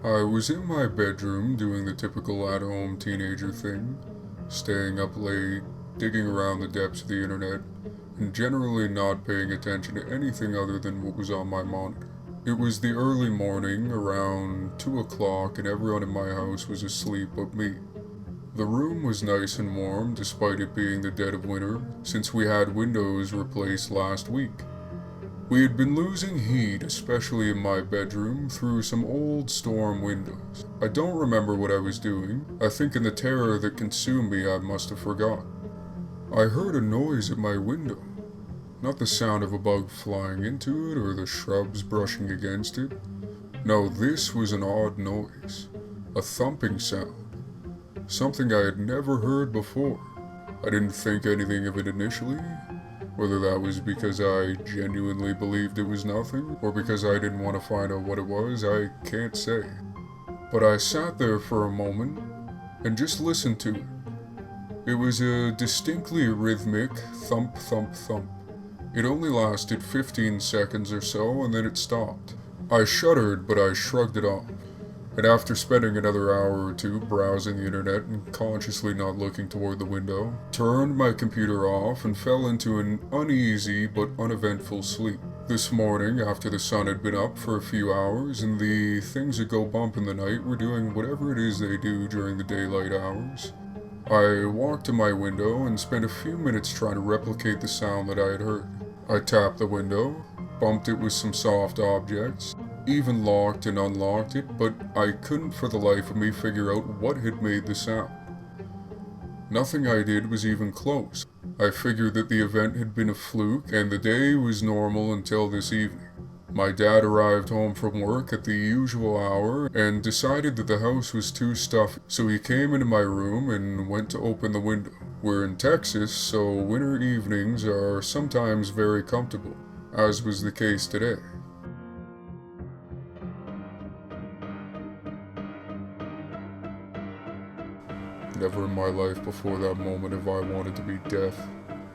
I was in my bedroom doing the typical at-home teenager thing, staying up late, digging around the depths of the internet, and generally not paying attention to anything other than what was on my monitor. It was the early morning, around 2 o'clock, and everyone in my house was asleep but me. The room was nice and warm despite it being the dead of winter, since we had windows replaced last week. We had been losing heat, especially in my bedroom, through some old storm windows. I don't remember what I was doing. I think in the terror that consumed me I must have forgotten. I heard a noise at my window. Not the sound of a bug flying into it or the shrubs brushing against it. No, this was an odd noise. A thumping sound. Something I had never heard before. I didn't think anything of it initially. Whether that was because I genuinely believed it was nothing, or because I didn't want to find out what it was, I can't say. But I sat there for a moment and just listened to it. It was a distinctly rhythmic thump, thump, thump. It only lasted 15 seconds or so, and then it stopped. I shuddered, but I shrugged it off. And after spending another hour or two browsing the internet and consciously not looking toward the window, turned my computer off and fell into an uneasy but uneventful sleep. This morning, after the sun had been up for a few hours and the things that go bump in the night were doing whatever it is they do during the daylight hours, I walked to my window and spent a few minutes trying to replicate the sound that I had heard. I tapped the window, bumped it with some soft objects, even locked and unlocked it, but I couldn't for the life of me figure out what had made the sound. Nothing I did was even close. I figured that the event had been a fluke and the day was normal until this evening. My dad arrived home from work at the usual hour and decided that the house was too stuffy, so he came into my room and went to open the window. We're in Texas, so winter evenings are sometimes very comfortable, as was the case today. Never in my life before that moment have I wanted to be deaf.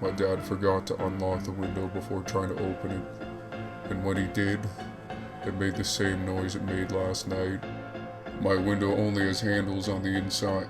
My dad forgot to unlock the window before trying to open it, and when he did, it made the same noise it made last night. My window only has handles on the inside.